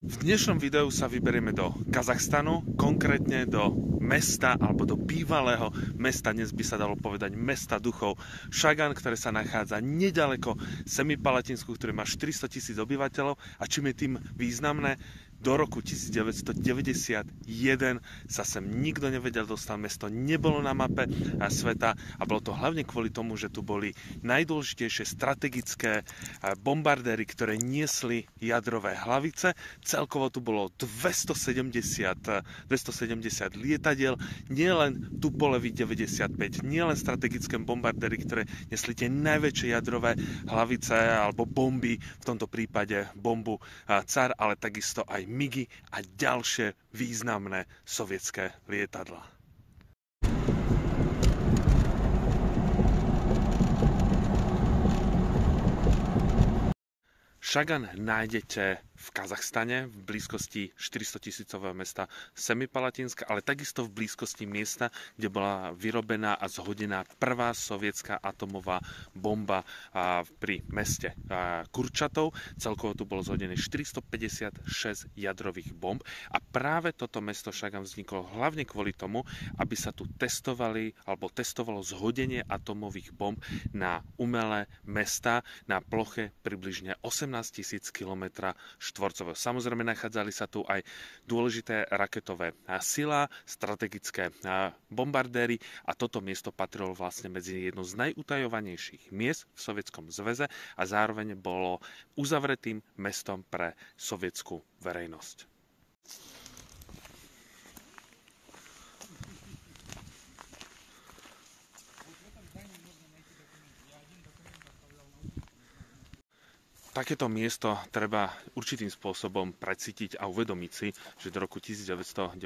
V dnešnom videu sa vyberieme do Kazachstanu, konkrétne do mesta alebo do bývalého mesta, dnes by sa dalo povedať mesta duchov Šagan, ktoré sa nachádza nedaleko Semipalatinsku, ktoré má 400 000 obyvateľov. A čím je tým významné? Do roku 1991 sa sem nikto nevedel dostať, mesto nebolo na mape sveta a bolo to hlavne kvôli tomu, že tu boli najdôležitejšie strategické bombardéry, ktoré niesli jadrové hlavice. Celkovo tu bolo 270 lietadiel, nielen Tupolev 95, nielen strategické bombardéry, ktoré nesli tie najväčšie jadrové hlavice alebo bomby, v tomto prípade bombu Car, ale takisto aj MIGy a ďalšie významné sovietské lietadlá. Šagan nájdete v Kazachstane, v blízkosti 400 000 mesta Semipalatinska, ale takisto v blízkosti miesta, kde bola vyrobená a zhodená prvá sovietská atomová bomba pri meste Kurčatov. Celkovo tu bolo zhodené 456 jadrových bomb a práve toto mesto Šagan vzniklo hlavne kvôli tomu, aby sa tu testovalo zhodenie atomových bomb na umelé mesta na ploche približne 18 000 km štvorcového. Samozrejme, nachádzali sa tu aj dôležité raketové sila, strategické bombardéry a toto miesto patrilo vlastne medzi jedno z najutajovanejších miest v Sovietskom zväze a zároveň bolo uzavretým mestom pre sovietsku verejnosť. Takéto miesto treba určitým spôsobom precítiť a uvedomiť si, že do roku 1991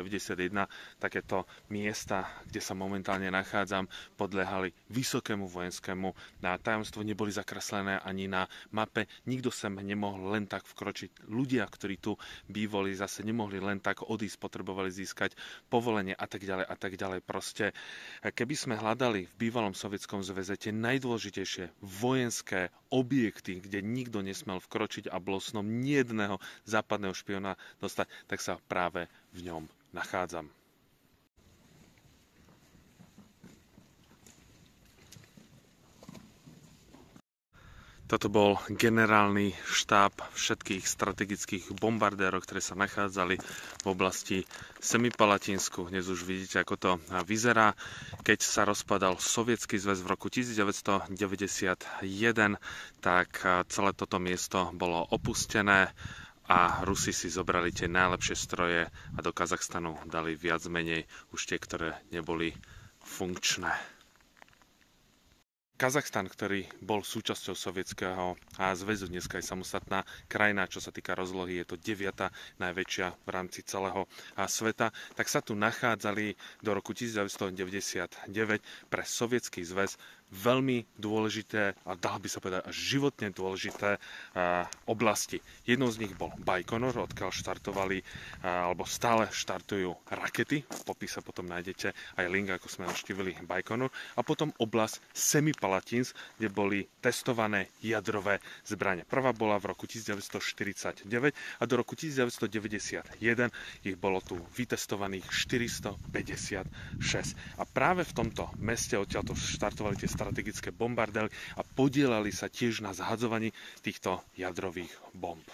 takéto miesta, kde sa momentálne nachádzam, podliehali vysokému vojenskému tajomstvu, neboli zakreslené ani na mape, nikto sem nemohol len tak vkročiť. Ľudia, ktorí tu bývali, zase nemohli len tak odísť, potrebovali získať povolenie a tak ďalej a tak ďalej. Proste, keby sme hľadali v bývalom Sovietskom zväze tie najdôležitejšie vojenské objekty, kde nikto nesmel vkročiť a bolo snom jedného západného špiona dostať, tak sa práve v ňom nachádzam. Toto bol generálny štáb všetkých strategických bombardérov, ktoré sa nachádzali v oblasti Semipalatinsku. Dnes už vidíte, ako to vyzerá. Keď sa rozpadal Sovietsky zväz v roku 1991, tak celé toto miesto bolo opustené a Rusi si zobrali tie najlepšie stroje a do Kazachstanu dali viac menej už tie, ktoré neboli funkčné. Kazachstan, ktorý bol súčasťou Sovietskeho zväzu, dneska je samostatná krajina, čo sa týka rozlohy, je to 9. najväčšia v rámci celého sveta, tak sa tu nachádzali do roku 1999 pre Sovietsky zväz veľmi dôležité, a dalo by sa povedať až životne dôležité oblasti. Jednou z nich bol Bajkonur, odkiaľ štartovali, alebo stále štartujú rakety. V popise potom nájdete aj link, ako sme navštívili Bajkonur. A potom oblasť Semipalatinsk, kde boli testované jadrové zbrane. Prvá bola v roku 1949 a do roku 1991 ich bolo tu vytestovaných 456. A práve v tomto meste odtiaľto štartovali tie strategické bombardéry a podielali sa tiež na zhadzovaní týchto jadrových bomb.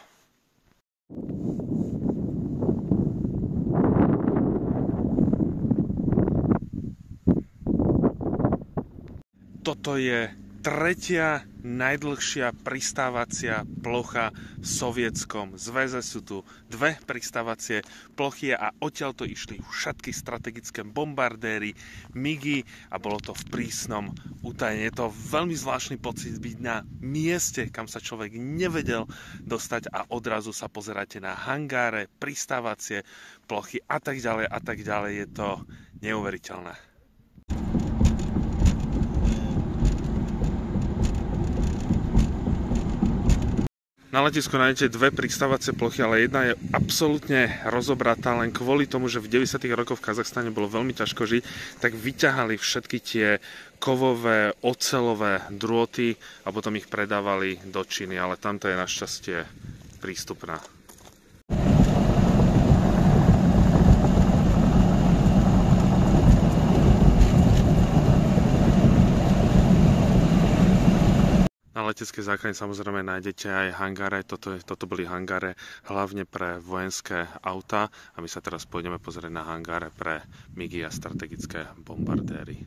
Toto je tretia najdlhšia pristávacia plocha v Sovietskom zväze. Sú tu dve pristávacie plochy a odtiaľto išli všetky strategické bombardéry, MIGy a bolo to v prísnom utajení. Je to veľmi zvláštny pocit byť na mieste, kam sa človek nevedel dostať a odrazu sa pozeráte na hangáre, pristávacie plochy a tak ďalej a tak ďalej. Je to neuveriteľné. Na letisku nájdete dve pristávacie plochy, ale jedna je absolútne rozobratá len kvôli tomu, že v 90. rokoch v Kazachstane bolo veľmi ťažko žiť, tak vyťahali všetky tie kovové, oceľové drôty a potom ich predávali do Číny, ale tamto je našťastie prístupná. leteckej základni samozrejme nájdete aj hangáre. Toto boli hangáre hlavne pre vojenské autá a my sa teraz pôjdeme pozrieť na hangáre pre MIGy a strategické bombardéry.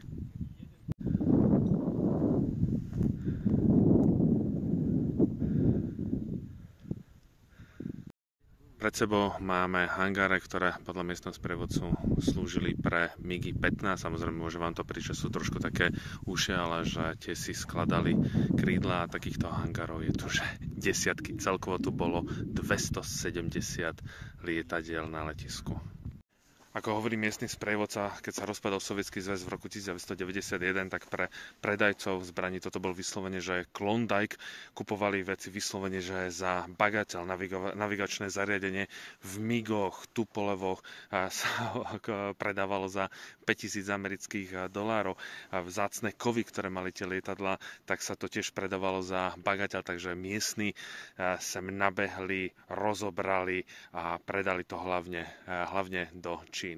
Pred sebou máme hangáre, ktoré podľa miestneho sprievodcu slúžili pre MIGy 15. Samozrejme, môže vám to prísť, že sú trošku také ušie, ale že tie si skladali krídla a takýchto hangárov je tu že desiatky. Celkovo tu bolo 270 lietadiel na letisku. Ako hovorí miestny sprievodca, keď sa rozpadol Sovietsky zväz v roku 1991, tak pre predajcov zbraní toto bol vyslovene, že Klondike, kupovali veci vyslovene, že za bagateľ navigačné zariadenie v MIGoch, Tupolevoch sa predávalo za 5000 amerických dolárov. Vzácne kovy, ktoré mali tie lietadla, tak sa to tiež predávalo za bagateľ, takže miestni sem nabehli, rozobrali a predali to hlavne do Číny.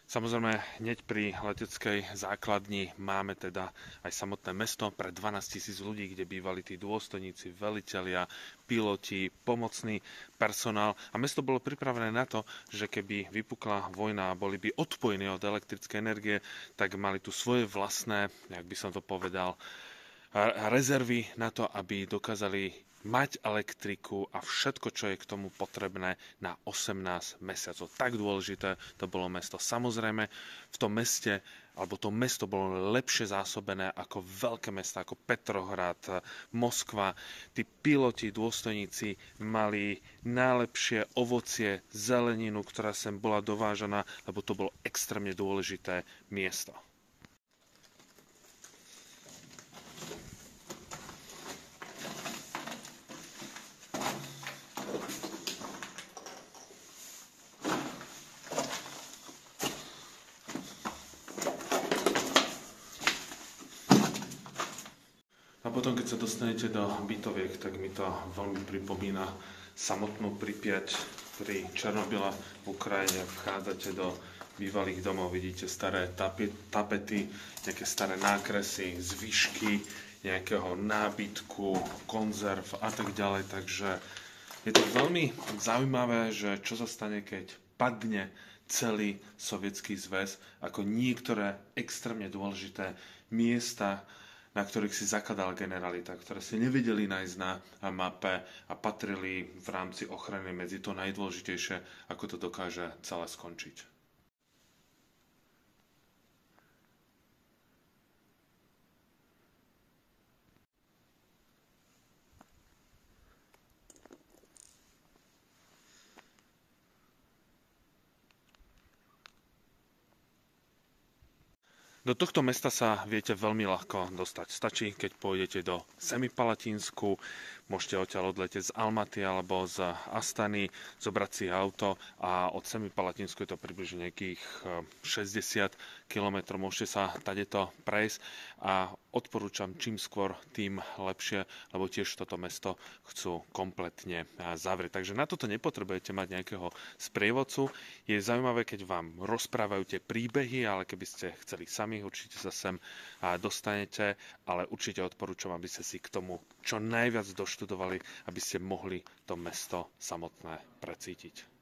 Samozrejme, hneď pri leteckej základni máme teda aj samotné mesto pre 12 000 ľudí, kde bývali tí dôstojníci, velitelia, piloti, pomocný personál. A mesto bolo pripravené na to, že keby vypukla vojna a boli by odpojení od elektrickej energie, tak mali tu svoje vlastné, jak by som to povedal, rezervy na to, aby dokázali mať elektriku a všetko, čo je k tomu potrebné na 18 mesiacov. Tak dôležité to bolo mesto. Samozrejme, v tom meste, alebo to mesto bolo lepšie zásobené ako veľké mesta, ako Petrohrad, Moskva. Tí piloti, dôstojníci mali najlepšie ovocie, zeleninu, ktorá sem bola dovážaná, lebo to bolo extrémne dôležité miesto. A potom, keď sa dostanete do bytoviek, tak mi to veľmi pripomína samotnú Pripyat pri Černobyle v Ukrajine. Vchádzate do bývalých domov, vidíte staré tapety, nejaké staré nákresy, zvyšky nejakého nábytku, konzerv a tak ďalej. Takže je to veľmi zaujímavé, že čo sa stane, keď padne celý Sovietsky zväz, ako niektoré extrémne dôležité miesta, na ktorých si zakladala generalita, ktoré si nevedeli nájsť na mape a patrili v rámci ochrany medzi to najdôležitejšie, ako to dokáže celé skončiť. Do tohto mesta sa viete veľmi ľahko dostať. Stačí, keď pôjdete do Semipalatínsku, môžete odtiaľ odletieť z Almaty alebo z Astany, zobrať si auto a od Semipalatínsku je to približne nejakých 60 km. Môžete sa tadeto prejsť a odporúčam čím skôr, tým lepšie, lebo tiež toto mesto chcú kompletne zavrieť. Takže na toto nepotrebujete mať nejakého sprievodcu. Je zaujímavé, keď vám rozprávajú tie príbehy, ale keby ste chceli sami, určite sa sem dostanete, ale určite odporúčam, aby ste si k tomu čo najviac doštudovali, aby ste mohli to mesto samotné precítiť.